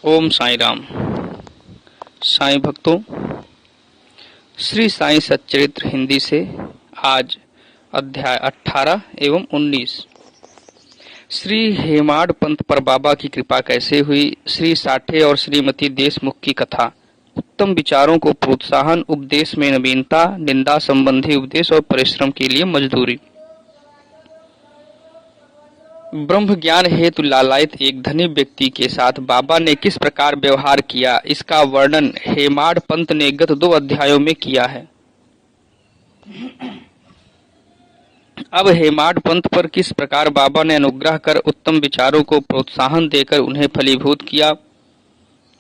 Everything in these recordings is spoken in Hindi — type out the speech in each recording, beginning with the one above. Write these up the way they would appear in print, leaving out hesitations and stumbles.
ओम साईं राम। साईं भक्तों, श्री साईं सच्चरित्र हिंदी से आज अध्याय 18 एवं 19 श्री हेमाड पंत पर बाबा की कृपा कैसे हुई, श्री साठे और श्रीमती देशमुख की कथा, उत्तम विचारों को प्रोत्साहन, उपदेश में नवीनता, निंदा संबंधी उपदेश और परिश्रम के लिए मजदूरी। ब्रह्म ज्ञान हेतु लालायित एक धनी व्यक्ति के साथ बाबा ने किस प्रकार व्यवहार किया, इसका वर्णन हेमाड पंत ने गत 2 अध्यायों में किया है। अब हेमाड पंत पर किस प्रकार बाबा ने अनुग्रह कर उत्तम विचारों को प्रोत्साहन देकर उन्हें फलीभूत किया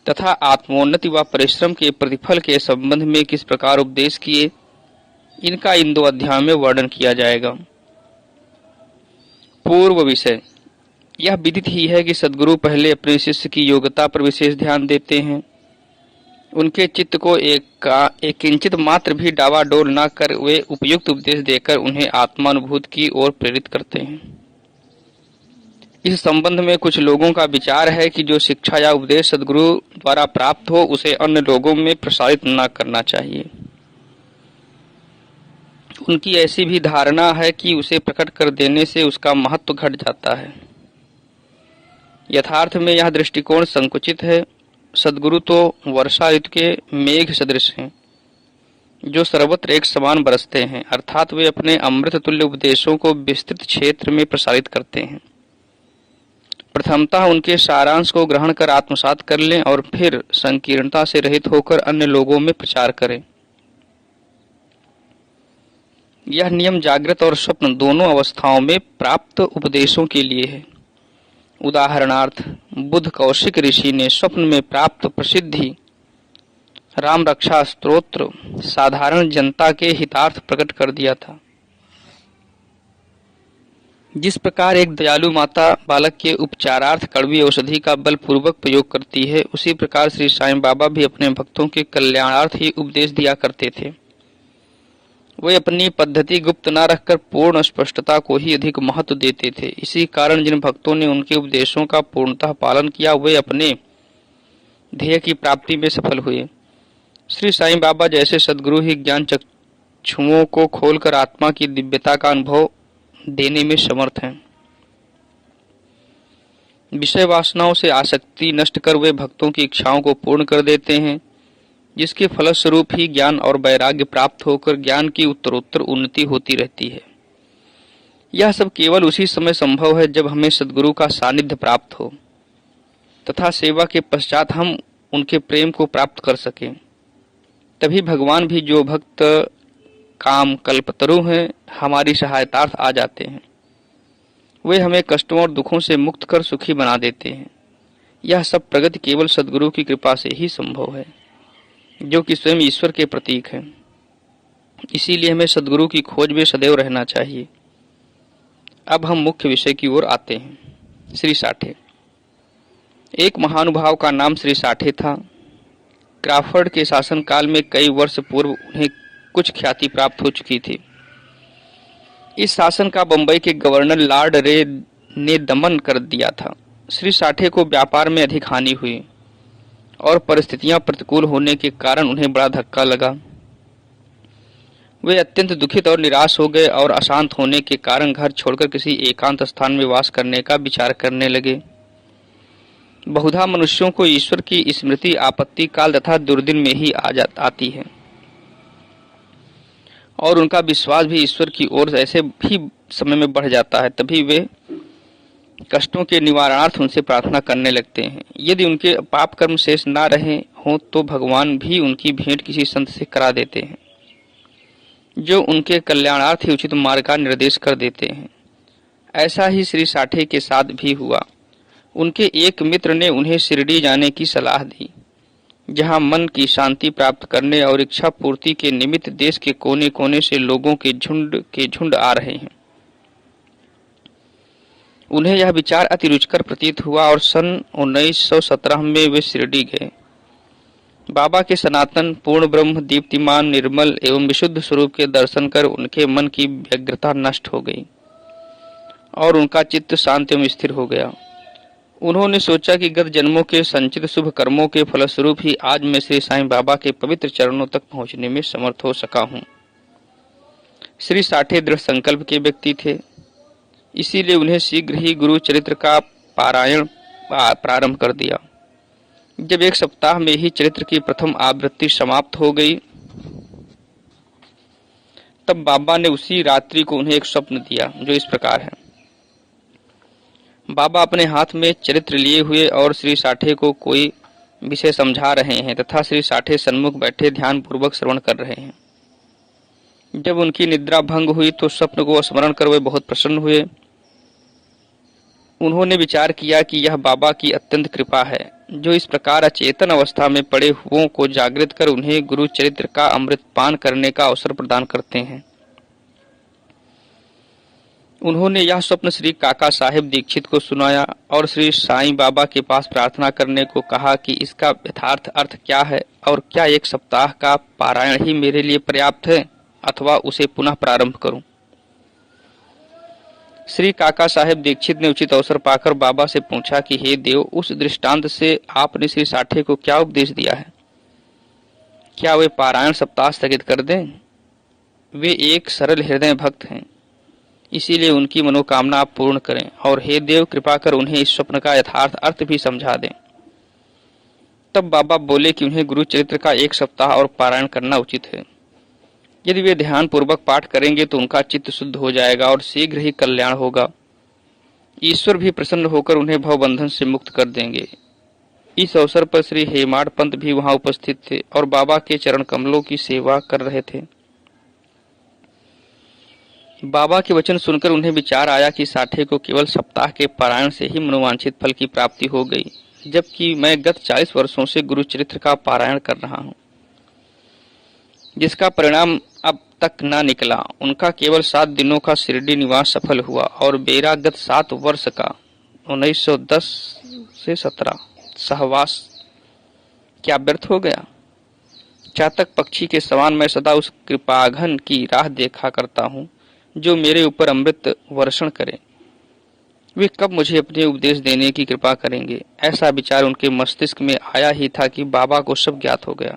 तथा आत्मोन्नति व परिश्रम के प्रतिफल के संबंध में किस प्रकार उपदेश किए, इनका इन 2 अध्यायों में वर्णन किया जाएगा। पूर्व विषय। यह विदित ही है कि सद्गुरु पहले अपने शिष्य की योग्यता पर विशेष ध्यान देते हैं। उनके चित्त को एक किंचित मात्र भी डावाडोल न कर वे उपयुक्त उपदेश देकर उन्हें आत्मानुभूति की ओर प्रेरित करते हैं। इस संबंध में कुछ लोगों का विचार है कि जो शिक्षा या उपदेश सद्गुरु द्वारा प्राप्त हो उसे अन्य लोगों में प्रसारित न करना चाहिए। उनकी ऐसी भी धारणा है कि उसे प्रकट कर देने से उसका महत्व घट जाता है। यथार्थ में यह दृष्टिकोण संकुचित है। सद्गुरु तो वर्षा ऋतु के मेघ सदृश हैं, जो सर्वत्र एक समान बरसते हैं, अर्थात वे अपने अमृत तुल्य उपदेशों को विस्तृत क्षेत्र में प्रसारित करते हैं। प्रथमतः उनके सारांश को ग्रहण कर आत्मसात कर लें और फिर संकीर्णता से रहित होकर अन्य लोगों में प्रचार करें। यह नियम जागृत और स्वप्न दोनों अवस्थाओं में प्राप्त उपदेशों के लिए है। उदाहरणार्थ, बुद्ध कौशिक ऋषि ने स्वप्न में प्राप्त प्रसिद्धि राम रक्षा स्तोत्र साधारण जनता के हितार्थ प्रकट कर दिया था। जिस प्रकार एक दयालु माता बालक के उपचारार्थ कड़वी औषधि का बलपूर्वक प्रयोग करती है, उसी प्रकार श्री साईं बाबा भी अपने भक्तों के कल्याणार्थ ही उपदेश दिया करते थे। वे अपनी पद्धति गुप्त न रखकर पूर्ण स्पष्टता को ही अधिक महत्व देते थे। इसी कारण जिन भक्तों ने उनके उपदेशों का पूर्णतः पालन किया, वे अपने ध्येय की प्राप्ति में सफल हुए। श्री साईं बाबा जैसे सद्गुरु ही ज्ञान चक्षुओं को खोलकर आत्मा की दिव्यता का अनुभव देने में समर्थ हैं। विषय वासनाओं से आसक्ति नष्ट कर वे भक्तों की इच्छाओं को पूर्ण कर देते हैं, जिसके फलस्वरूप ही ज्ञान और वैराग्य प्राप्त होकर ज्ञान की उत्तरोत्तर उन्नति होती रहती है। यह सब केवल उसी समय संभव है जब हमें सद्गुरु का सानिध्य प्राप्त हो तथा सेवा के पश्चात हम उनके प्रेम को प्राप्त कर सकें। तभी भगवान भी जो भक्त काम कल्पतरु हैं, हमारी सहायतार्थ आ जाते हैं। वे हमें कष्टों और दुखों से मुक्त कर सुखी बना देते हैं। यह सब प्रगति केवल सद्गुरु की कृपा से ही संभव है, जो कि स्वयं ईश्वर के प्रतीक हैं। इसीलिए हमें सद्गुरु की खोज में सदैव रहना चाहिए। अब हम मुख्य विषय की ओर आते हैं। श्री साठे। एक महानुभाव का नाम श्री साठे था। क्राफर्ड के शासनकाल में कई वर्ष पूर्व उन्हें कुछ ख्याति प्राप्त हो चुकी थी। इस शासन का बंबई के गवर्नर लॉर्ड रे ने दमन कर दिया था। श्री साठे को व्यापार में अधिक हानि हुई और परिस्थितियां प्रतिकूल होने के कारण उन्हें बड़ा धक्का लगा। वे अत्यंत दुखित और निराश हो गए और अशांत होने के कारण घर छोड़कर किसी एकांत स्थान में वास करने का विचार करने लगे। बहुधा मनुष्यों को ईश्वर की स्मृति आपत्ति काल तथा दुर्दिन में ही आती है और उनका विश्वास भी ईश्वर की ओर ऐसे भी समय में बढ़ जाता है। तभी वे कष्टों के निवारणार्थ उनसे प्रार्थना करने लगते हैं। यदि उनके पाप कर्म शेष ना रहे हों तो भगवान भी उनकी भेंट किसी संत से करा देते हैं, जो उनके कल्याणार्थ ही उचित मार्ग का निर्देश कर देते हैं। ऐसा ही श्री साठे के साथ भी हुआ। उनके एक मित्र ने उन्हें शिरडी जाने की सलाह दी, जहां मन की शांति प्राप्त करने और इच्छा पूर्ति के निमित्त देश के कोने कोने से लोगों के झुंड आ रहे हैं। उन्हें यह विचार अति रुचिकर प्रतीत हुआ और सन 1917 में वे शिरडी गए। बाबा के सनातन पूर्ण ब्रह्म दीप्तिमान निर्मल एवं विशुद्ध स्वरूप के दर्शन कर उनके मन की व्यग्रता नष्ट हो गई और उनका चित्त शांत एवं स्थिर हो गया। उन्होंने सोचा कि गत जन्मों के संचित शुभ कर्मों के फलस्वरूप ही आज मैं श्री साईं बाबा के पवित्र चरणों तक पहुंचने में समर्थ हो सका हूं। श्री साठे दृढ़ संकल्प के व्यक्ति थे, इसीलिए उन्हें शीघ्र ही गुरु चरित्र का पारायण प्रारंभ कर दिया। जब एक सप्ताह में ही चरित्र की प्रथम आवृत्ति समाप्त हो गई, तब बाबा ने उसी रात्रि को उन्हें एक स्वप्न दिया जो इस प्रकार है। बाबा अपने हाथ में चरित्र लिए हुए और श्री साठे को कोई विषय समझा रहे हैं तथा श्री साठे सन्मुख बैठे ध्यान पूर्वक श्रवण कर रहे हैं। जब उनकी निद्रा भंग हुई तो स्वप्न को स्मरण कर वे बहुत प्रसन्न हुए। उन्होंने विचार किया कि यह बाबा की अत्यंत कृपा है जो इस प्रकार अचेतन अवस्था में पड़े हुओं को जागृत कर उन्हें गुरु चरित्र का अमृत पान करने का अवसर प्रदान करते हैं। उन्होंने यह स्वप्न श्री काका साहेब दीक्षित को सुनाया और श्री साईं बाबा के पास प्रार्थना करने को कहा कि इसका यथार्थ अर्थ क्या है और क्या एक सप्ताह का पारायण ही मेरे लिए पर्याप्त है अथवा उसे पुनः प्रारंभ करूं। श्री काका साहेब दीक्षित ने उचित अवसर पाकर बाबा से पूछा कि हे देव, उस दृष्टांत से आपने श्री साठे को क्या उपदेश दिया है? क्या वे पारायण सप्ताह स्थगित कर दें? वे एक सरल हृदय भक्त हैं, इसीलिए उनकी मनोकामना आप पूर्ण करें और हे देव, कृपा कर उन्हें इस स्वप्न का यथार्थ अर्थ भी समझा दें। तब बाबा बोले कि उन्हें गुरु चरित्र का एक सप्ताह और पारायण करना उचित है। यदि वे ध्यान पूर्वक पाठ करेंगे तो उनका चित्त शुद्ध हो जाएगा और शीघ्र ही कल्याण होगा। ईश्वर भी प्रसन्न होकर उन्हें भवबंधन से मुक्त कर देंगे। इस अवसर पर श्री हेमाड पंत भी वहां उपस्थित थे और बाबा के चरण कमलों की सेवा कर रहे थे। बाबा के वचन सुनकर उन्हें विचार आया कि साठे को केवल सप्ताह के पारायण से ही मनोवांछित फल की प्राप्ति हो गई, जबकि मैं गत 40 वर्षों से गुरु चरित्र का पारायण कर रहा हूं, जिसका परिणाम अब तक न निकला। उनका केवल 7 दिनों का शिरडी निवास सफल हुआ और मेरा गत 7 वर्ष का 1910 से 17 सहवास क्या व्यर्थ हो गया? चातक पक्षी के समान मैं सदा उस कृपाघन की राह देखा करता हूं जो मेरे ऊपर अमृत वर्षण करे। वे कब मुझे अपने उपदेश देने की कृपा करेंगे? ऐसा विचार उनके मस्तिष्क में आया ही था कि बाबा को सब ज्ञात हो गया।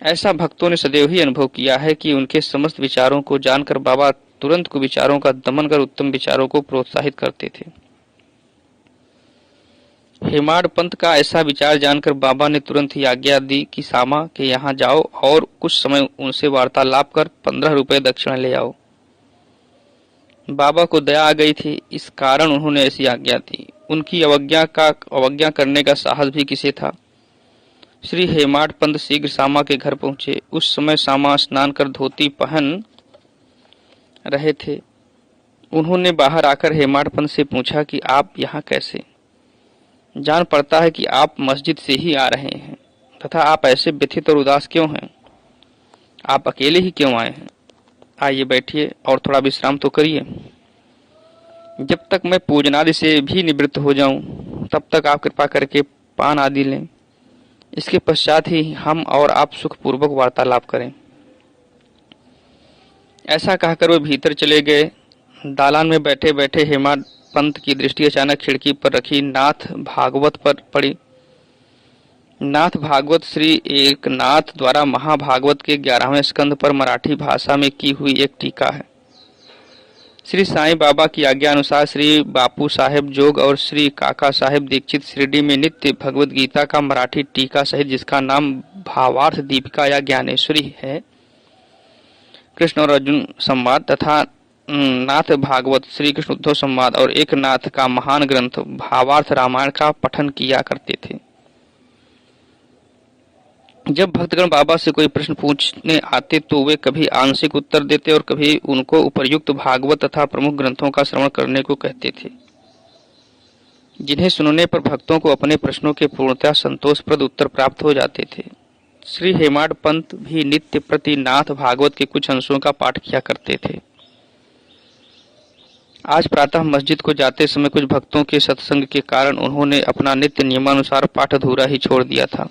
ऐसा भक्तों ने सदैव ही अनुभव किया है कि उनके समस्त विचारों को जानकर बाबा तुरंत कुविचारों का दमन कर उत्तम विचारों को प्रोत्साहित करते थे। हेमाड पंत का ऐसा विचार जानकर बाबा ने तुरंत ही आज्ञा दी कि सामा के यहाँ जाओ और कुछ समय उनसे वार्तालाप कर 15 रुपए दक्षिणा ले आओ। बाबा को दया आ गई थी, इस कारण उन्होंने ऐसी आज्ञा दी। उनकी अवज्ञा करने का साहस भी किसे था। श्री हेमाड पंत शीघ्र सामा के घर पहुंचे। उस समय सामा स्नान कर धोती पहन रहे थे। उन्होंने बाहर आकर हेमाड पंत से पूछा कि आप यहाँ कैसे? जान पड़ता है कि आप मस्जिद से ही आ रहे हैं, तथा आप ऐसे व्यथित और उदास क्यों हैं? आप अकेले ही क्यों आए हैं? आइए बैठिए और थोड़ा विश्राम तो करिए। जब तक मैं पूजनादि से भी निवृत्त हो जाऊं, तब तक आप कृपा करके पान आदि लें। इसके पश्चात ही हम और आप सुखपूर्वक वार्तालाप करें। ऐसा कहकर वे भीतर चले गए। दालान में बैठे बैठे हेमाड पंत की दृष्टि अचानक खिड़की पर रखी नाथ भागवत पर पड़ी। नाथ भागवत श्री एकनाथ द्वारा महाभागवत के 11वें स्कंद पर मराठी भाषा में की हुई एक टीका है। श्री साईं बाबा की आज्ञा अनुसार श्री बापू साहेब जोग और श्री काका साहेब दीक्षित शिरडी में नित्य भगवत गीता का मराठी टीका सहित, जिसका नाम भावार्थ दीपिका या ज्ञानेश्वरी है, कृष्ण और अर्जुन संवाद तथा नाथ भागवत श्री कृष्ण उद्धव संवाद और एक नाथ का महान ग्रंथ भावार्थ रामायण का पठन किया करते थे। जब भक्तगण बाबा से कोई प्रश्न पूछने आते तो वे कभी आंशिक उत्तर देते और कभी उनको उपर्युक्त भागवत तथा प्रमुख ग्रंथों का श्रवण करने को कहते थे, जिन्हें सुनने पर भक्तों को अपने प्रश्नों के पूर्णतः संतोषप्रद उत्तर प्राप्त हो जाते थे। श्री हेमाड पंत भी नित्य प्रति नाथ भागवत के कुछ अंशों का पाठ किया करते थे। आज प्रातः मस्जिद को जाते समय कुछ भक्तों के सत्संग के कारण उन्होंने अपना नित्य नियमानुसार पाठ अधूरा ही छोड़ दिया था।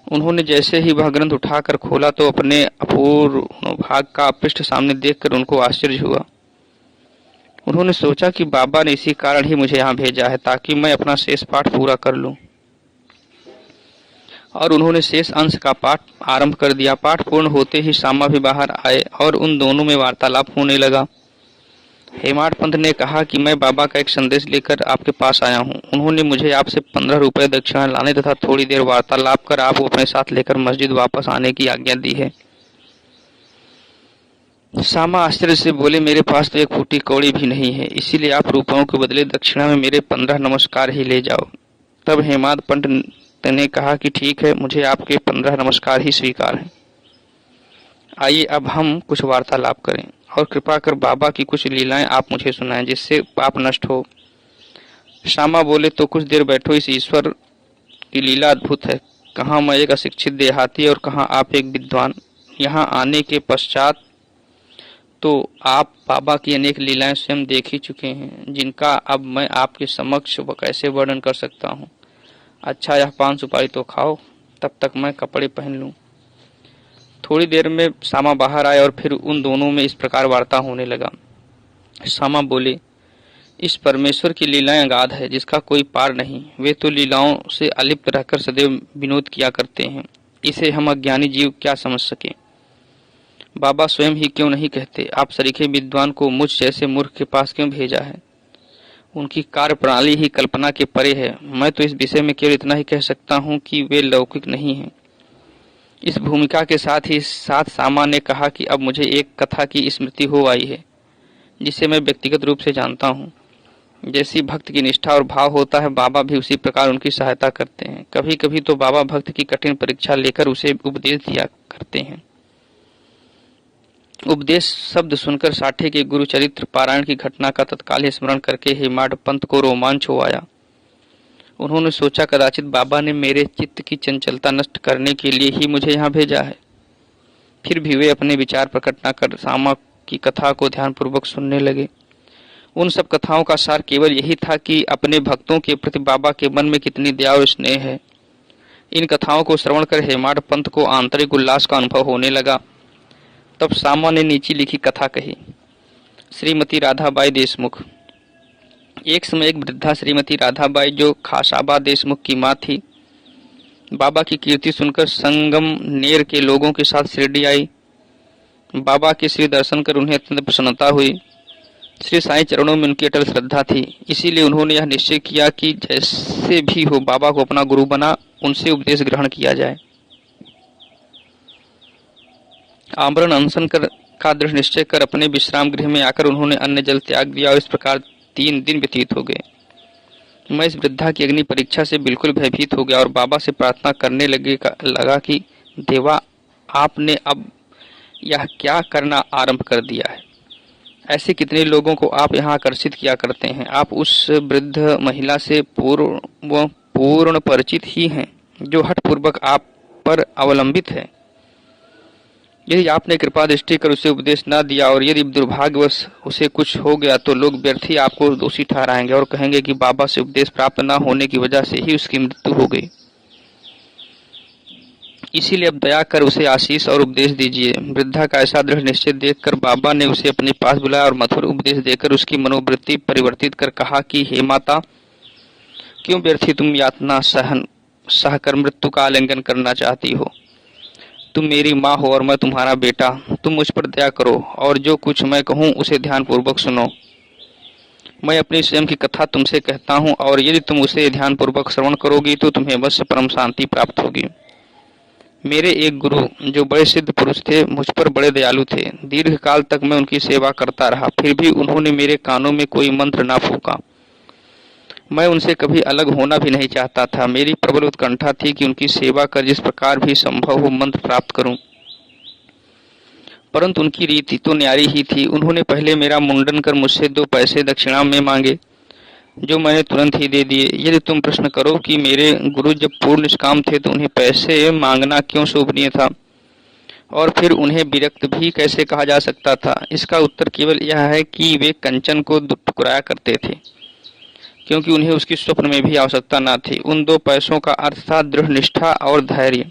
उन्होंने जैसे ही वह ग्रंथ उठाकर खोला तो अपने अपूर्व भाग का पृष्ठ सामने देखकर उनको आश्चर्य हुआ। उन्होंने सोचा कि बाबा ने इसी कारण ही मुझे यहाँ भेजा है ताकि मैं अपना शेष पाठ पूरा कर लूं। और उन्होंने शेष अंश का पाठ आरंभ कर दिया। पाठ पूर्ण होते ही श्यामा भी बाहर आए और उन दोनों में वार्तालाप होने लगा। हेमाड पंत ने कहा कि मैं बाबा का एक संदेश लेकर आपके पास आया हूँ। उन्होंने मुझे आपसे 15 रुपए दक्षिणा लाने तथा थोड़ी देर वार्तालाप कर आपको अपने साथ लेकर मस्जिद वापस आने की आज्ञा दी है। श्यामा आश्चर्य से बोले, मेरे पास तो एक फूटी कौड़ी भी नहीं है, इसीलिए आप रुपयों के बदले दक्षिणा में मेरे 15 नमस्कार ही ले जाओ। तब हेमाद पंत ने कहा कि ठीक है, मुझे आपके 15 नमस्कार ही स्वीकार है। आइए अब हम कुछ वार्तालाप करें और कृपा कर बाबा की कुछ लीलाएं आप मुझे सुनाएं जिससे पाप नष्ट हो। श्यामा बोले, तो कुछ देर बैठो, इस ईश्वर की लीला अद्भुत है। कहाँ मैं एक अशिक्षित देहाती और कहाँ आप एक विद्वान। यहाँ आने के पश्चात तो आप बाबा की अनेक लीलाएं स्वयं देख ही चुके हैं, जिनका अब मैं आपके समक्ष कैसे वर्णन कर सकता हूँ। अच्छा, यह पान सुपारी तो खाओ, तब तक मैं कपड़े पहन लूं। थोड़ी देर में श्यामा बाहर आए और फिर उन दोनों में इस प्रकार वार्ता होने लगा। श्यामा बोले, इस परमेश्वर की लीलाएं अगाध है, जिसका कोई पार नहीं। वे तो लीलाओं से अलिप्त रहकर सदैव विनोद किया करते हैं। इसे हम अज्ञानी जीव क्या समझ सके। बाबा स्वयं ही क्यों नहीं कहते, आप सरीखे विद्वान को मुझ जैसे मूर्ख के पास क्यों भेजा है। उनकी कार्य प्रणाली ही कल्पना के परे है। मैं तो इस विषय में केवल इतना ही कह सकता हूँ कि वे लौकिक नहीं हैं। इस भूमिका के साथ ही साथ श्यामा ने कहा कि अब मुझे एक कथा की स्मृति हो आई है, जिसे मैं व्यक्तिगत रूप से जानता हूँ। जैसी भक्त की निष्ठा और भाव होता है, बाबा भी उसी प्रकार उनकी सहायता करते हैं। कभी कभी तो बाबा भक्त की कठिन परीक्षा लेकर उसे उपदेश दिया करते हैं। उपदेश शब्द सुनकर साठे के गुरु चरित्र पारायण की घटना का तत्काल स्मरण करके हेमाड पंत को रोमांच हो आया। उन्होंने सोचा, कदाचित बाबा ने मेरे चित्त की चंचलता नष्ट करने के लिए ही मुझे यहाँ भेजा है। फिर भी वे अपने विचार प्रकट न कर श्यामा की कथा को ध्यानपूर्वक सुनने लगे। उन सब कथाओं का सार केवल यही था कि अपने भक्तों के प्रति बाबा के मन में कितनी दया और स्नेह है। इन कथाओं को श्रवण कर हेमाड पंत को आंतरिक उल्लास का अनुभव होने लगा। तब श्यामा ने नीचे लिखी कथा कही। श्रीमती राधाबाई देशमुख। एक समय एक वृद्धा श्रीमती राधाबाई, जो खासाबा देशमुख की मां थी, बाबा की कीर्ति सुनकर संगम नेर के लोगों के साथ शिरडी आई। बाबा के श्री दर्शन कर उन्हें अत्यंत प्रसन्नता हुई। श्री साईं चरणों में उनकी अटल श्रद्धा थी, इसीलिए उन्होंने यह निश्चय किया कि जैसे भी हो बाबा को अपना गुरु बना उनसे उपदेश ग्रहण किया जाए। आमरण अनशन का दृढ़ निश्चय कर अपने विश्राम गृह में आकर उन्होंने अन्न जल त्याग दिया और इस प्रकार 3 दिन व्यतीत हो गए। मैं इस वृद्धा की अग्नि परीक्षा से बिल्कुल भयभीत हो गया और बाबा से प्रार्थना करने लगा कि देवा, आपने अब यह क्या करना आरंभ कर दिया है। ऐसे कितने लोगों को आप यहाँ आकर्षित किया करते हैं। आप उस वृद्ध महिला से पूर्ण परिचित ही हैं, जो हठपूर्वक आप पर अवलंबित है। यदि आपने कृपा दृष्टि कर उसे उपदेश न दिया और यदि दुर्भाग्यवश उसे कुछ हो गया तो लोग व्यर्थ ही आपको दोषी ठहराएंगे और कहेंगे कि बाबा से उपदेश प्राप्त न होने की वजह से ही उसकी मृत्यु हो गई। इसीलिए अब दया कर उसे आशीष और उपदेश दीजिए। वृद्धा का ऐसा दृढ़ निश्चय देखकर बाबा ने उसे अपने पास बुलाया और मधुर उपदेश देकर उसकी मनोवृत्ति परिवर्तित कर कहा कि हे माता, क्यों व्यर्थ तुम यातना सहकर मृत्यु का आलिंगन करना चाहती हो। तुम मेरी माँ हो और मैं तुम्हारा बेटा। तुम मुझ पर दया करो और जो कुछ मैं कहूँ उसे ध्यानपूर्वक सुनो। मैं अपनी स्वयं की कथा तुमसे कहता हूँ और यदि तुम उसे ध्यानपूर्वक श्रवण करोगी तो तुम्हें अवश्य परम शांति प्राप्त होगी। मेरे एक गुरु, जो बड़े सिद्ध पुरुष थे, मुझ पर बड़े दयालु थे। दीर्घ काल तक मैं उनकी सेवा करता रहा, फिर भी उन्होंने मेरे कानों में कोई मंत्र न फूंका। मैं उनसे कभी अलग होना भी नहीं चाहता था। मेरी प्रबल उत्कंठा थी कि उनकी सेवा कर जिस प्रकार भी संभव हो मंत्र प्राप्त करूं। परंतु उनकी रीति तो न्यारी ही थी। उन्होंने पहले मेरा मुंडन कर मुझसे 2 पैसे दक्षिणा में मांगे, जो मैंने तुरंत ही दे दिए। यदि तुम प्रश्न करो कि मेरे गुरु जब पूर्ण निष्काम थे तो उन्हें पैसे मांगना क्यों शोभनीय था और फिर उन्हें विरक्त भी कैसे कहा जा सकता था, इसका उत्तर केवल यह है कि वे कंचन को ठुकराया करते थे, क्योंकि उन्हें उसकी स्वप्न में भी आवश्यकता न थी। उन 2 पैसों का अर्थ था दृढ़ निष्ठा और धैर्य।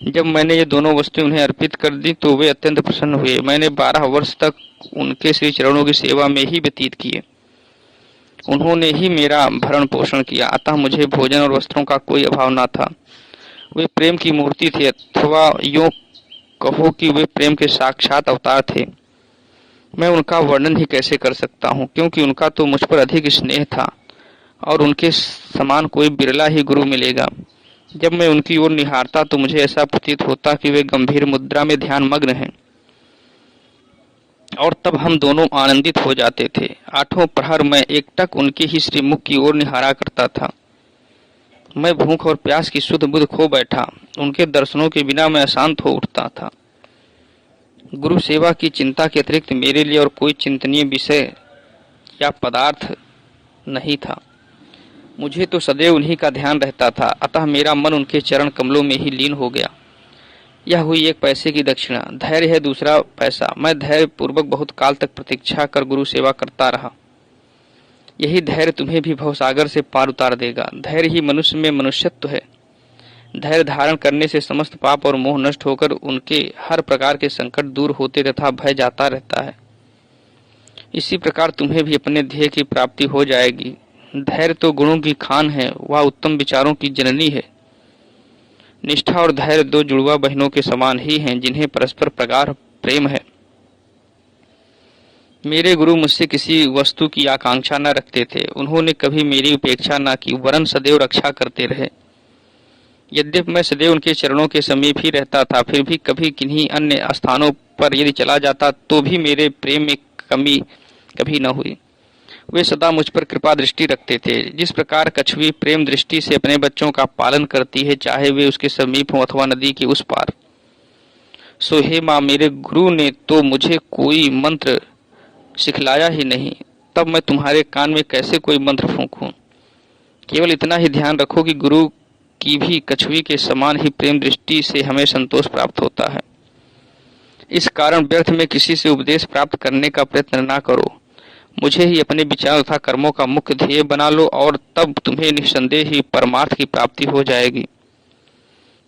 जब मैंने ये दोनों वस्तुएं उन्हें अर्पित कर दी तो वे अत्यंत प्रसन्न हुए। मैंने 12 वर्ष तक उनके श्री चरणों की सेवा में ही व्यतीत किए। उन्होंने ही मेरा भरण पोषण किया, अतः मुझे भोजन और वस्त्रों का कोई अभाव न था। वे प्रेम की मूर्ति थे, अथवा यूं कहो कि वे प्रेम के साक्षात अवतार थे। मैं उनका वर्णन ही कैसे कर सकता हूँ, क्योंकि उनका तो मुझ पर अधिक स्नेह था और उनके समान कोई बिरला ही गुरु मिलेगा। जब मैं उनकी ओर निहारता तो मुझे ऐसा प्रतीत होता कि वे गंभीर मुद्रा में ध्यान मग्न हैं, और तब हम दोनों आनंदित हो जाते थे। आठों प्रहर मैं एकटक उनके ही श्रीमुख की ओर निहारा करता था। मैं भूख और प्यास की सुध बुध खो बैठा। उनके दर्शनों के बिना मैं अशांत हो उठता था। गुरु सेवा की चिंता के अतिरिक्त मेरे लिए और कोई चिंतनीय विषय या पदार्थ नहीं था। मुझे तो सदैव उन्हीं का ध्यान रहता था, अतः मेरा मन उनके चरण कमलों में ही लीन हो गया। यह हुई एक पैसे की दक्षिणा। धैर्य है दूसरा पैसा। मैं धैर्य पूर्वक बहुत काल तक प्रतीक्षा कर गुरु सेवा करता रहा। यही धैर्य तुम्हें भी भवसागर से पार उतार देगा। धैर्य ही मनुष्य में मनुष्यत्व है। धैर्य धारण करने से समस्त पाप और मोह नष्ट होकर उनके हर प्रकार के संकट दूर होते तथा भय जाता रहता है। इसी प्रकार तुम्हें भी अपने ध्येय की प्राप्ति हो जाएगी। धैर्य तो गुणों की खान है, वह उत्तम विचारों की जननी है। निष्ठा और धैर्य दो जुड़वा बहनों के समान ही हैं, जिन्हें परस्पर प्रगाढ़ प्रेम है। मेरे गुरु मुझसे किसी वस्तु की आकांक्षा न रखते थे। उन्होंने कभी मेरी उपेक्षा न की, वरन सदैव रक्षा करते रहे। यद्यपि मैं सदैव उनके चरणों के समीप ही रहता था, फिर भी कभी किन्हीं अन्य स्थानों पर यदि चला जाता तो भी मेरे प्रेम में कमी कभी न हुई। वे सदा मुझ पर कृपा दृष्टि रखते थे। जिस प्रकार कछुई प्रेम दृष्टि से अपने बच्चों का पालन करती है, चाहे वे उसके समीप हों अथवा नदी के उस पार। सो हे माँ, मेरे गुरु ने तो मुझे कोई मंत्र सिखलाया ही नहीं, तब मैं तुम्हारे कान में कैसे कोई मंत्र फूंकूं। केवल इतना ही ध्यान रखो कि गुरु की भी कछुई के समान ही प्रेम दृष्टि से हमें संतोष प्राप्त होता है। इस कारण व्यर्थ में किसी से उपदेश प्राप्त करने का प्रयत्न न करो। मुझे ही अपने विचार तथा कर्मों का मुख्य ध्येय बना लो, और तब तुम्हें निस्संदेह ही परमार्थ की प्राप्ति हो जाएगी।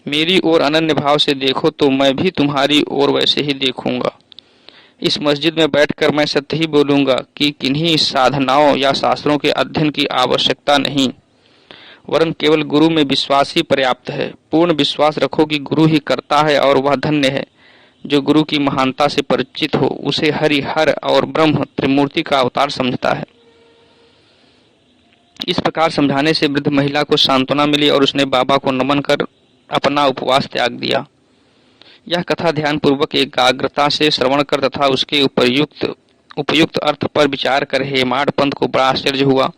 मेरी ओर अनन्य भाव से देखो तो मैं भी तुम्हारी ओर वैसे ही देखूंगा। इस मस्जिद में बैठकर मैं सत्य ही बोलूंगा कि किन्हीं साधनाओं या शास्त्रों के अध्ययन की आवश्यकता नहीं, वरन केवल गुरु में विश्वास ही पर्याप्त है। पूर्ण विश्वास रखो कि गुरु ही करता है, और वह धन्य है जो गुरु की महानता से परिचित हो, उसे हरि हर और ब्रह्म त्रिमूर्ति का अवतार समझता है। इस प्रकार समझाने से वृद्ध महिला को सांत्वना मिली और उसने बाबा को नमन कर अपना उपवास त्याग दिया। यह कथा ध्यान पूर्वक एकाग्रता से श्रवण कर तथा उसके उपयुक्त अर्थ पर विचार कर हेमाड पंत को बड़ा आश्चर्य हुआ।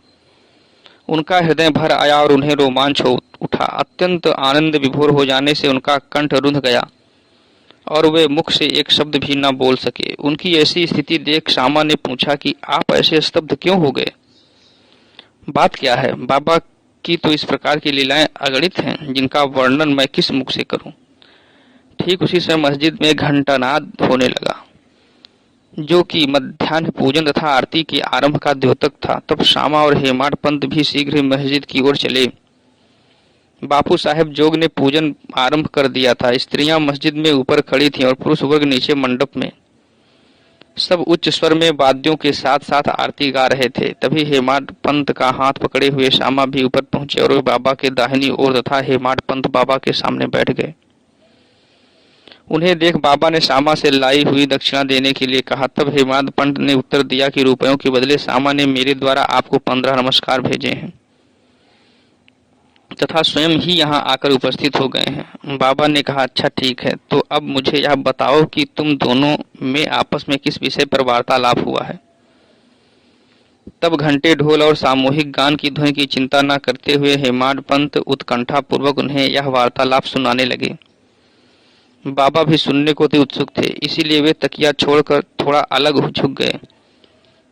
उनका हृदय भर आया और उन्हें रोमांच हो उठा। अत्यंत आनंद विभोर हो जाने से उनका कंठ रुंध गया और वे मुख से एक शब्द भी न बोल सके। उनकी ऐसी स्थिति देख श्यामा ने पूछा कि आप ऐसे स्तब्ध क्यों हो गए, बात क्या है। बाबा की तो इस प्रकार की लीलाएं अगणित हैं, जिनका वर्णन मैं किस मुख से करूं। ठीक उसी समय मस्जिद में घंटानाद होने लगा, जो कि मध्याह्न पूजन तथा आरती के आरंभ का द्योतक था। तब श्यामा और हेमाड पंत भी शीघ्र ही मस्जिद की ओर चले। बापू साहेब जोग ने पूजन आरंभ कर दिया था। स्त्रियां मस्जिद में ऊपर खड़ी थीं और पुरुष वर्ग नीचे मंडप में। सब उच्च स्वर में वाद्यों के साथ साथ आरती गा रहे थे। तभी हेमाड पंत का हाथ पकड़े हुए श्यामा भी ऊपर पहुंचे और वे बाबा के दाहिनी ओर तथा हेमाड पंत बाबा के सामने बैठ गए। उन्हें देख बाबा ने श्यामा से लाई हुई दक्षिणा देने के लिए कहा। तब हेमाड पंत ने उत्तर दिया कि रुपयों के बदले श्यामा ने मेरे द्वारा आपको 15 नमस्कार भेजे हैं तथा स्वयं ही यहाँ आकर उपस्थित हो गए हैं। बाबा ने कहा, अच्छा ठीक है, तो अब मुझे यह बताओ कि तुम दोनों में आपस में किस विषय पर वार्तालाप हुआ है। तब घंटे, ढोल और सामूहिक गान की ध्वनि की चिंता न करते हुए हेमाड पंत उत्कंठा पूर्वक उन्हें यह वार्तालाप सुनाने लगे। बाबा भी सुनने को उत्सुक थे, इसीलिए वे तकिया छोड़कर थोड़ा अलग झुक गए।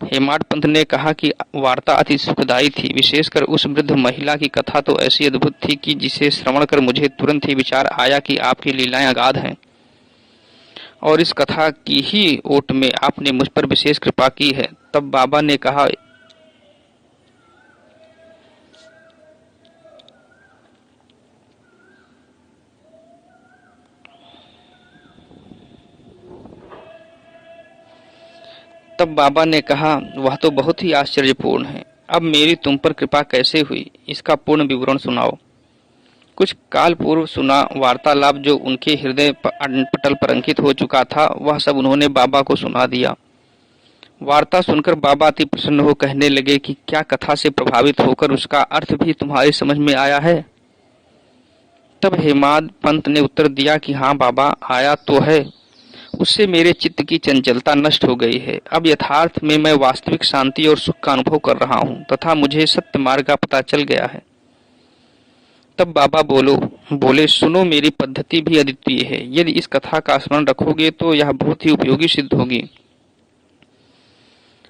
हेमाड पंत ने कहा कि वार्ता अति सुखदायी थी। विशेषकर उस वृद्ध महिला की कथा तो ऐसी अद्भुत थी कि जिसे श्रवण कर मुझे तुरंत ही विचार आया कि आपकी लीलाएं अगाध हैं, और इस कथा की ही ओट में आपने मुझ पर विशेष कृपा की है। तब बाबा ने कहा, तब बाबा ने कहा, वह तो बहुत ही आश्चर्यपूर्ण है। अब मेरी तुम पर कृपा कैसे हुई, इसका पूर्ण विवरण सुनाओ। कुछ काल पूर्व सुना वार्तालाप जो उनके हृदय पटल पर अंकित हो चुका था, वह सब उन्होंने बाबा को सुना दिया। वार्ता सुनकर बाबा अति प्रसन्न हो कहने लगे कि क्या कथा से प्रभावित होकर उसका अर्थ भी तुम्हारी समझ में आया है? तब हेमाद पंत ने उत्तर दिया कि हाँ बाबा, आया तो है। उससे मेरे चित्त की चंचलता नष्ट हो गई है। अब यथार्थ में मैं वास्तविक शांति और सुख का अनुभव कर रहा हूँ तथा मुझे सत्य मार्ग का पता चल गया है। तब बाबा बोले, सुनो, मेरी पद्धति भी अद्वितीय है। यदि इस कथा का स्मरण रखोगे तो यह बहुत ही उपयोगी सिद्ध होगी।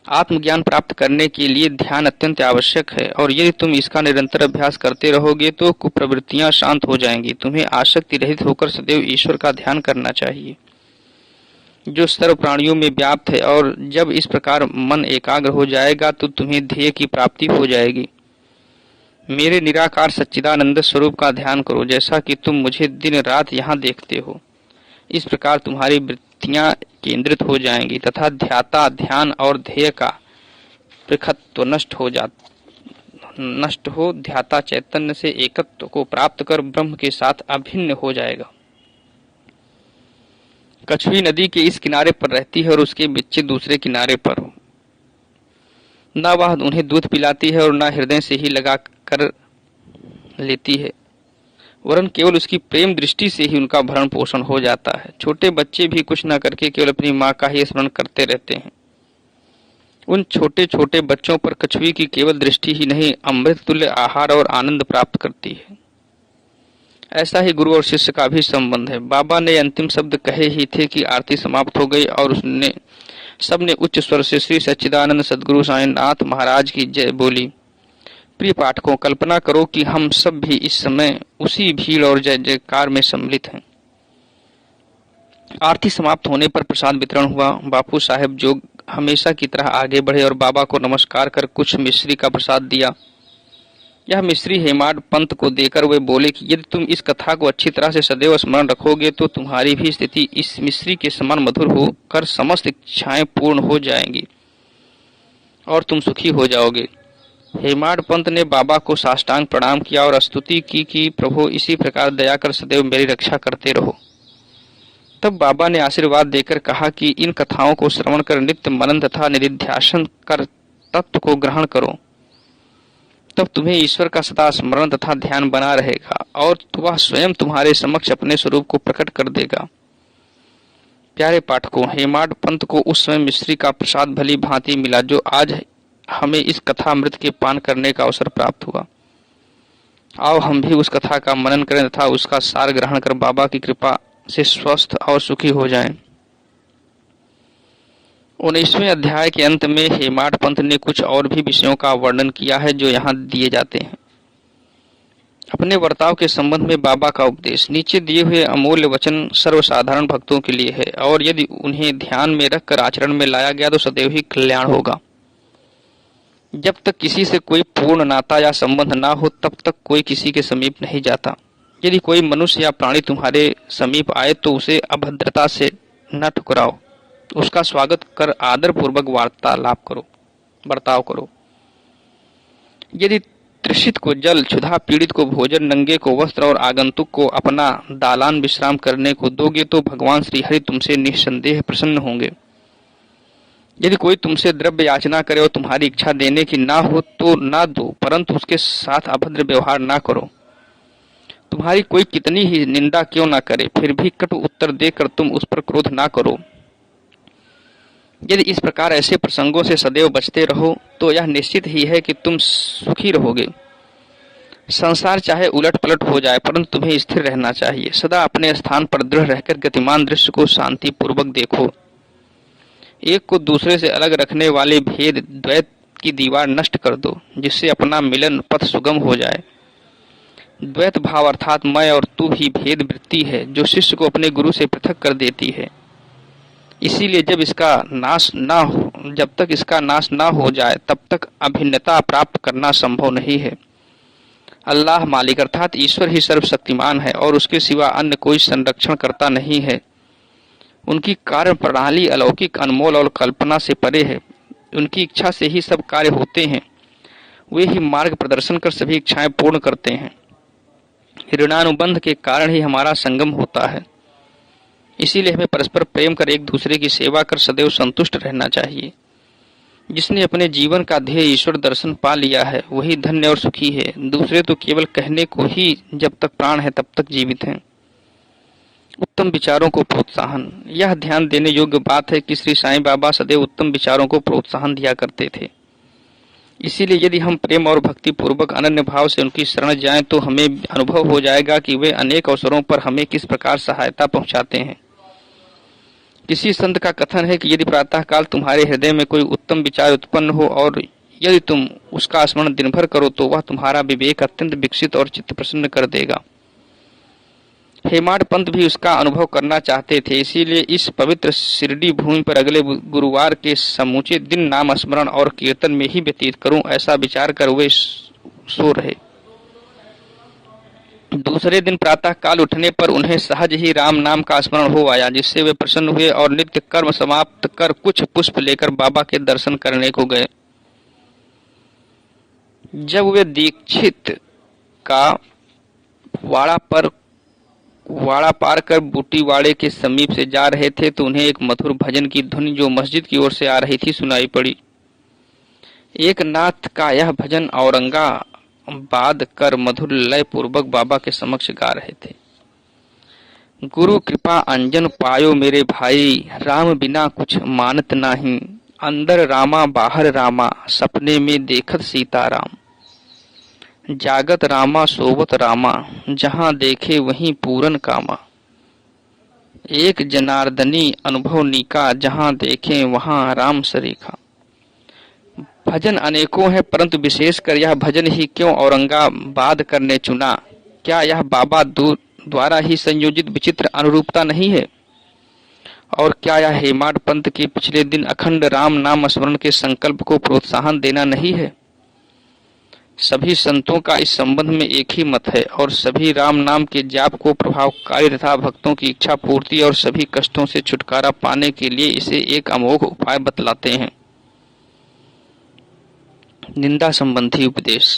आत्मज्ञान प्राप्त करने के लिए ध्यान अत्यंत आवश्यक है और यदि तुम इसका निरंतर अभ्यास करते रहोगे तो कुप्रवृत्तियां शांत हो जाएंगी। तुम्हें आसक्ति रहित होकर सदैव ईश्वर का ध्यान करना चाहिए जो सर्व प्राणियों में व्याप्त है, और जब इस प्रकार मन एकाग्र हो जाएगा तो तुम्हें ध्येय की प्राप्ति हो जाएगी। मेरे निराकार सच्चिदानंद स्वरूप का ध्यान करो, जैसा कि तुम मुझे दिन रात यहाँ देखते हो। इस प्रकार तुम्हारी वृत्तियां केंद्रित हो जाएंगी तथा ध्याता, ध्यान और ध्येय का पृथकत्व नष्ट हो ध्याता चैतन्य से एकत्व को प्राप्त कर ब्रह्म के साथ अभिन्न हो जाएगा। कछुई नदी के इस किनारे पर रहती है और उसके बच्चे दूसरे किनारे पर हो। न वह उन्हें दूध पिलाती है और न हृदय से ही लगा कर लेती है, वरन केवल उसकी प्रेम दृष्टि से ही उनका भरण पोषण हो जाता है। छोटे बच्चे भी कुछ न करके केवल अपनी माँ का ही स्मरण करते रहते हैं। उन छोटे छोटे बच्चों पर कछुई की केवल दृष्टि ही नहीं, अमृत तुल्य आहार और आनंद प्राप्त करती है। ऐसा ही गुरु और शिष्य का भी संबंध है। बाबा ने अंतिम शब्द कहे ही थे कि आरती समाप्त हो गई और सबने उच्च स्वर से श्री सच्चिदानंद सद्गुरु साईनाथ महाराज की जय बोली। प्रिय पाठकों, कल्पना करो कि हम सब भी इस समय उसी भीड़ और जय जयकार में सम्मिलित हैं। आरती समाप्त होने पर प्रसाद वितरण हुआ। बापू साहेब जो हमेशा की तरह आगे बढ़े और बाबा को नमस्कार कर कुछ मिश्री का प्रसाद दिया। यह मिश्री हेमाड पंत को देकर वे बोले कि यदि तुम इस कथा को अच्छी तरह से सदैव स्मरण रखोगे तो तुम्हारी भी स्थिति इस मिश्री के समान मधुर होकर समस्त इच्छाएं पूर्ण हो जाएंगी और तुम सुखी हो जाओगे। हेमाड पंत ने बाबा को साष्टांग प्रणाम किया और स्तुति की कि प्रभु इसी प्रकार दया कर सदैव मेरी रक्षा करते रहो। तब बाबा ने आशीर्वाद देकर कहा कि इन कथाओं को श्रवण कर नित्य मनन तथा निधिध्यासन कर तत्व को ग्रहण करो, तब तुम्हें ईश्वर का सदा स्मरण तथा ध्यान बना रहेगा और वह स्वयं तुम्हारे समक्ष अपने स्वरूप को प्रकट कर देगा। प्यारे पाठकों, हेमाड पंत को उस समय मिश्री का प्रसाद भली भांति मिला जो आज हमें इस कथा अमृत के पान करने का अवसर प्राप्त हुआ। आओ हम भी उस कथा का मनन करें तथा उसका सार ग्रहण कर बाबा की कृपा से स्वस्थ और सुखी हो जाएं। 19वें अध्याय के अंत में हेमाड पंत ने कुछ और भी विषयों का वर्णन किया है जो यहाँ दिए जाते हैं। अपने वर्ताव के संबंध में बाबा का उपदेश। नीचे दिए हुए अमूल्य वचन सर्वसाधारण भक्तों के लिए है और यदि उन्हें ध्यान में रखकर आचरण में लाया गया तो सदैव ही कल्याण होगा। जब तक किसी से कोई पूर्ण नाता या संबंध ना हो तब तक कोई किसी के समीप नहीं जाता। यदि कोई मनुष्य या प्राणी तुम्हारे समीप आए तो उसे अभद्रता से न ठुकराओ, उसका स्वागत कर आदर पूर्वक बर्ताव करो। यदि तृषित को जल, क्षुधा पीड़ित को भोजन, नंगे को वस्त्र और आगंतुक को अपना दालान विश्राम करने को दोगे तो भगवान श्री हरि तुमसे निस्संदेह प्रसन्न होंगे। यदि कोई तुमसे द्रव्य याचना करे और तुम्हारी इच्छा देने की ना हो तो ना दो, परंतु उसके साथ अभद्र व्यवहार ना करो। तुम्हारी कोई कितनी ही निंदा क्यों ना करे, फिर भी कटु उत्तर देकर तुम उस पर क्रोध ना करो। यदि इस प्रकार ऐसे प्रसंगों से सदैव बचते रहो तो यह निश्चित ही है कि तुम सुखी रहोगे। संसार चाहे उलट पलट हो जाए परंतु तुम्हें स्थिर रहना चाहिए। सदा अपने स्थान पर दृढ़ रहकर गतिमान दृश्य को शांति पूर्वक देखो। एक को दूसरे से अलग रखने वाले भेद द्वैत की दीवार नष्ट कर दो, जिससे अपना मिलन पथ सुगम हो जाए। द्वैत भाव अर्थात मैं और तू ही भेद वृत्ति है जो शिष्य को अपने गुरु से पृथक कर देती है। इसीलिए जब तक इसका नाश ना हो जाए तब तक अभिन्नता प्राप्त करना संभव नहीं है। अल्लाह मालिक अर्थात ईश्वर ही सर्वशक्तिमान है और उसके सिवा अन्य कोई संरक्षण करता नहीं है। उनकी कार्य प्रणाली अलौकिक, अनमोल और कल्पना से परे है। उनकी इच्छा से ही सब कार्य होते हैं। वे ही मार्ग प्रदर्शन कर सभी इच्छाएं पूर्ण करते हैं। ऋणानुबंध के कारण ही हमारा संगम होता है। इसीलिए हमें परस्पर प्रेम कर एक दूसरे की सेवा कर सदैव संतुष्ट रहना चाहिए। जिसने अपने जीवन का ध्येय ईश्वर दर्शन पा लिया है वही धन्य और सुखी है। दूसरे तो केवल कहने को ही जब तक प्राण है तब तक जीवित हैं। उत्तम विचारों को प्रोत्साहन। यह ध्यान देने योग्य बात है कि श्री साईं बाबा सदैव उत्तम विचारों को प्रोत्साहन दिया करते थे। इसीलिए यदि हम प्रेम और भक्ति पूर्वक अनन्य भाव से उनकी शरण जाएं तो हमें अनुभव हो जाएगा कि वे अनेक अवसरों पर हमें किस प्रकार सहायता पहुंचाते हैं। किसी संत का कथन है कि यदि प्रातःकाल तुम्हारे हृदय में कोई उत्तम विचार उत्पन्न हो और यदि तुम उसका स्मरण दिन भर करो तो वह तुम्हारा विवेक अत्यंत विकसित और चित्त प्रसन्न कर देगा। हेमाड पंत भी उसका अनुभव करना चाहते थे। इसीलिए इस पवित्र शिरडी भूमि पर अगले गुरुवार के समूचे दिन नाम स्मरण और कीर्तन में ही व्यतीत करूं, ऐसा विचार कर वे सो रहे। दूसरे दिन प्रातः काल उठने पर उन्हें सहज ही राम नाम का स्मरण हो आया, जिससे वे प्रसन्न हुए और नित्य कर्म समाप्त कर कुछ पुष्प लेकर बाबा के दर्शन करने को गए। जब वे दीक्षित का वाड़ा पार कर बूटीवाड़े के समीप से जा रहे थे तो उन्हें एक मधुर भजन की धुन जो मस्जिद की ओर से आ रही थी सुनाई पड़ी। एक नाथ का यह भजन औरंगाबाद कर मधुर लय पूर्वक बाबा के समक्ष गा रहे थे। गुरु कृपा अंजन पायो मेरे भाई, राम बिना कुछ मानत नाही, अंदर रामा बाहर रामा, सपने में देखत सीताराम, जागत रामा सोवत रामा, जहां देखे वहीं पूरन कामा, एक जनार्दनी अनुभव नीका, जहां देखे वहां राम सरीखा। भजन अनेकों हैं परंतु विशेषकर यह भजन ही क्यों औरंगाबाद करने चुना? क्या यह बाबा द्वारा ही संयोजित विचित्र अनुरूपता नहीं है? और क्या यह हेमाड पंत के पिछले दिन अखंड राम नाम स्मरण के संकल्प को प्रोत्साहन देना नहीं है? सभी संतों का इस संबंध में एक ही मत है और सभी राम नाम के जाप को प्रभावकारी तथा भक्तों की इच्छा पूर्ति और सभी कष्टों से छुटकारा पाने के लिए इसे एक अमोघ उपाय बतलाते हैं। निंदा संबंधी उपदेश।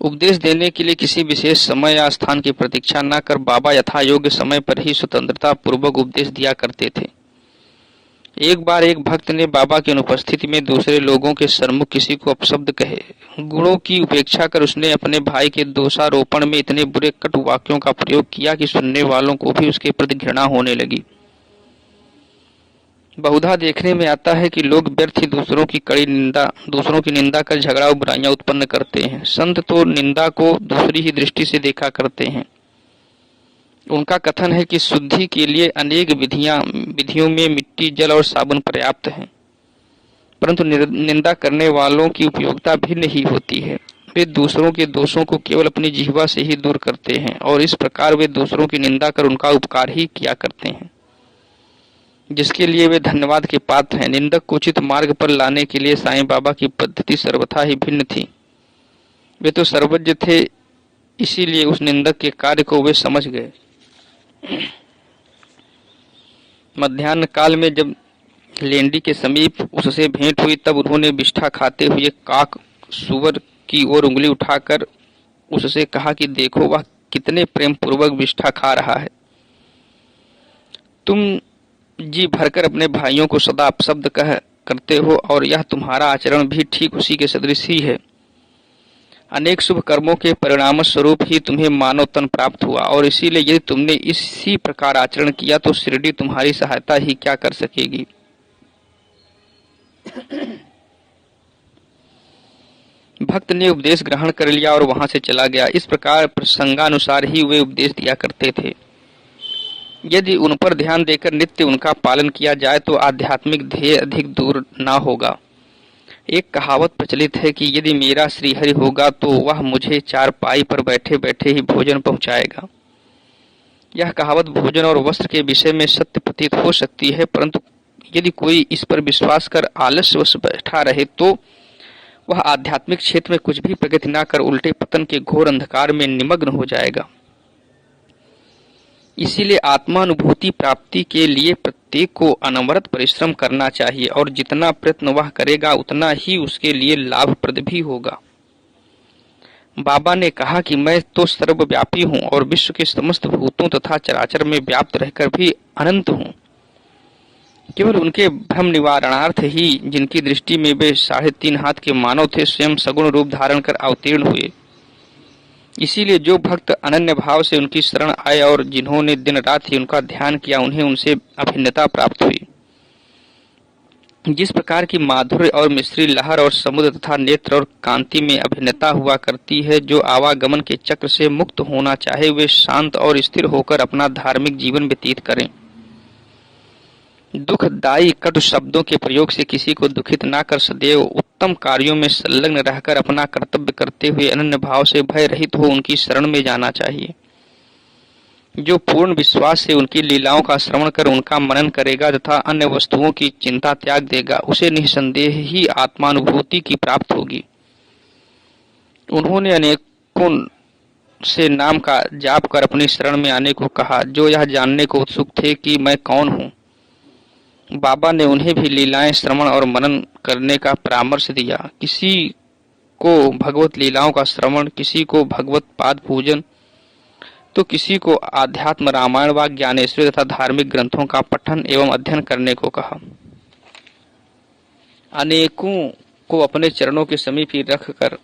उपदेश देने के लिए किसी विशेष समय या स्थान की प्रतीक्षा न कर बाबा यथा योग्य समय पर ही स्वतंत्रता पूर्वक उपदेश दिया करते थे। एक बार एक भक्त ने बाबा की अनुपस्थिति में दूसरे लोगों के सम्मुख किसी को अपशब्द कहे। गुणों की उपेक्षा कर उसने अपने भाई के दोषारोपण में इतने बुरे कटु वाक्यों का प्रयोग किया कि सुनने वालों को भी उसके प्रति घृणा होने लगी। बहुधा देखने में आता है कि लोग व्यर्थ ही दूसरों की निंदा कर झगड़ा और बुराइयां उत्पन्न करते हैं। संत तो निंदा को दूसरी ही दृष्टि से देखा करते हैं। उनका कथन है कि शुद्धि के लिए अनेक विधियों में मिट्टी, जल और साबुन पर्याप्त हैं, परंतु निंदा करने वालों की उपयोगिता भिन्न ही होती है। वे दूसरों के दोषों को केवल अपनी जिह्वा से ही दूर करते हैं और इस प्रकार वे दूसरों की निंदा कर उनका उपकार ही किया करते हैं, जिसके लिए वे धन्यवाद के पात्र हैं। निंदक को उचित मार्ग पर लाने के लिए साईं बाबा की पद्धति सर्वथा ही भिन्न थी। वे तो सर्वज्ञ थे, इसीलिए उस निंदक के कार्य को वे समझ गए। मध्याह्न काल में जब लेंडी के समीप उससे भेंट हुई तब उन्होंने बिष्ठा खाते हुए काक सुअर की ओर उंगली उठाकर उससे कहा कि देखो वह कितने प्रेम पूर्वक बिष्ठा खा रहा है। तुम जी भरकर अपने भाइयों को सदा अपशब्द करते हो और यह तुम्हारा आचरण भी ठीक उसी के सदृश ही है। अनेक शुभ कर्मों के परिणाम स्वरूप ही तुम्हें मानव तन प्राप्त हुआ और इसीलिए यदि तुमने इसी प्रकार आचरण किया तो शिरडी तुम्हारी सहायता ही क्या कर सकेगी। भक्त ने उपदेश ग्रहण कर लिया और वहां से चला गया। इस प्रकार प्रसंगानुसार ही वे उपदेश दिया करते थे। यदि उन पर ध्यान देकर नित्य उनका पालन किया जाए तो आध्यात्मिक ध्येय अधिक दूर ना होगा। एक कहावत प्रचलित है कि यदि मेरा श्रीहरि होगा तो वह मुझे चारपाई पर बैठे बैठे ही भोजन पहुंचाएगा। यह कहावत भोजन और वस्त्र के विषय में सत्य प्रतीत हो सकती है, परंतु यदि कोई इस पर विश्वास कर आलस्यवश बैठा रहे तो वह आध्यात्मिक क्षेत्र में कुछ भी प्रगति न कर उल्टे पतन के घोर अंधकार में निमग्न हो जाएगा। इसीलिए आत्मानुभूति प्राप्ति के लिए प्रत्येक को अनवरत परिश्रम करना चाहिए और जितना प्रयत्न वह करेगा उतना ही उसके लिए लाभप्रद भी होगा। बाबा ने कहा कि मैं तो सर्वव्यापी हूँ और विश्व के समस्त भूतों तथा चराचर में व्याप्त रहकर भी अनंत हूँ। केवल उनके भ्रम निवारणार्थ ही जिनकी दृष्टि में वे 3.5 हाथ के मानव थे स्वयं सगुण रूप धारण कर अवतीर्ण हुए। इसीलिए जो भक्त अनन्य भाव से उनकी शरण आए और जिन्होंने दिन रात ही उनका ध्यान किया उन्हें उनसे अभिन्नता प्राप्त हुई। जिस प्रकार की माधुर्य और मिश्री लहर और समुद्र तथा नेत्र और कांति में अभिन्नता हुआ करती है, जो आवागमन के चक्र से मुक्त होना चाहे वे शांत और स्थिर होकर अपना धार्मिक जीवन व्यतीत करें। दुखदायी कटु शब्दों के प्रयोग से किसी को दुखित न कर सदैव उत्तम कार्यों में संलग्न रहकर अपना कर्तव्य करते हुए अनन्य भाव से भय रहित हो उनकी शरण में जाना चाहिए। जो पूर्ण विश्वास से उनकी लीलाओं का श्रवण कर उनका मनन करेगा तथा अन्य वस्तुओं की चिंता त्याग देगा, उसे निसंदेह ही आत्मानुभूति की प्राप्त होगी। उन्होंने अनेकों से नाम का जाप कर अपनी शरण में आने को कहा, जो यह जानने को उत्सुक थे कि मैं कौन हूँ। बाबा ने उन्हें भी लीलाएं श्रवण और मनन करने का परामर्श दिया। किसी को भगवत लीलाओं का श्रवण, किसी को भगवत पाद पूजन, तो किसी को आध्यात्म रामायण व ज्ञानेश्वरी तथा धार्मिक ग्रंथों का पठन एवं अध्ययन करने को कहा। अनेकों को अपने चरणों के समीप ही रखकर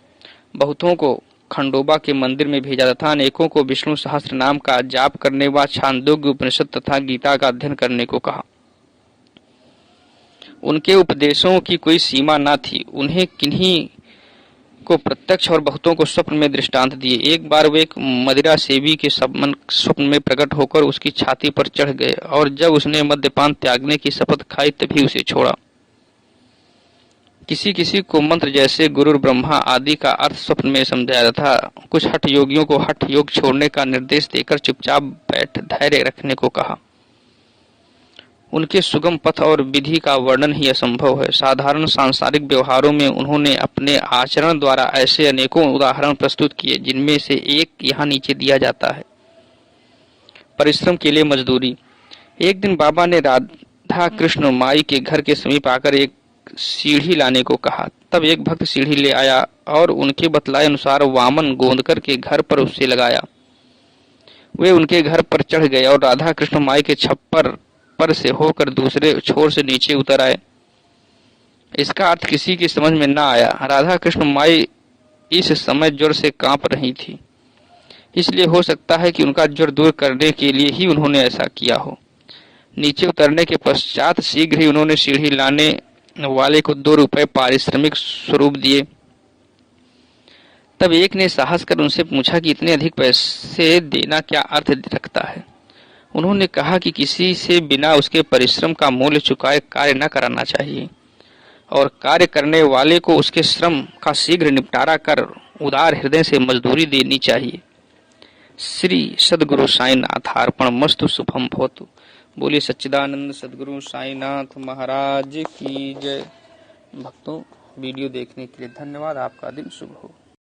बहुतों को खंडोबा के मंदिर में भेजा तथा अनेकों को विष्णु सहस्त्र नाम का जाप करने व छांदोग्य उपनिषद तथा गीता का अध्ययन करने को कहा। उनके उपदेशों की कोई सीमा न थी। उन्हें किन्हीं को प्रत्यक्ष और बहुतों को स्वप्न में दृष्टांत दिए। एक बार वे एक मदिरा सेवी के स्वप्न में प्रकट होकर उसकी छाती पर चढ़ गए और जब उसने मद्यपान त्यागने की शपथ खाई तभी उसे छोड़ा। किसी किसी को मंत्र जैसे गुरु ब्रह्मा आदि का अर्थ स्वप्न में समझाया था। कुछ हठ योगियों को हठ योग छोड़ने का निर्देश देकर चुपचाप बैठ धैर्य रखने को कहा। उनके सुगम पथ और विधि का वर्णन ही असंभव है। साधारण सांसारिक व्यवहारों में उन्होंने अपने आचरण द्वारा ऐसे अनेकों उदाहरण प्रस्तुत किए, जिनमें से एक यहाँ नीचे दिया जाता है। परिश्रम के लिए मजदूरी। एक दिन बाबा ने राधा कृष्ण माई के घर के समीप आकर एक सीढ़ी लाने को कहा। तब एक भक्त सीढ़ी ले आया और उनके बतलाए अनुसार वामन गोंदकर के घर पर उससे लगाया। वे उनके घर पर चढ़ गए और राधा कृष्ण माई के छप्पर पर से होकर दूसरे छोर से नीचे उतर आए। इसका अर्थ किसी की समझ में न आया। राधा कृष्ण माई इस समय ज्वर से कांप रही थी, इसलिए हो सकता है कि उनका ज्वर दूर करने के लिए ही उन्होंने ऐसा किया हो। नीचे उतरने के पश्चात शीघ्र ही उन्होंने सीढ़ी लाने वाले को 2 रुपए पारिश्रमिक स्वरूप दिए। तब एक ने साहस कर उनसे पूछा कि इतने अधिक पैसे देना क्या अर्थ रखता है। उन्होंने कहा कि किसी से बिना उसके परिश्रम का मूल्य चुकाए कार्य न कराना चाहिए और कार्य करने वाले को उसके श्रम का शीघ्र निपटारा कर उदार हृदय से मजदूरी देनी चाहिए। श्री सद्गुरु साईनाथ अर्पणमस्तु। शुभम भवतु। बोलिए सच्चिदानंद सद्गुरु साईनाथ महाराज की जय। भक्तों, वीडियो देखने के लिए धन्यवाद। आपका दिन शुभ हो।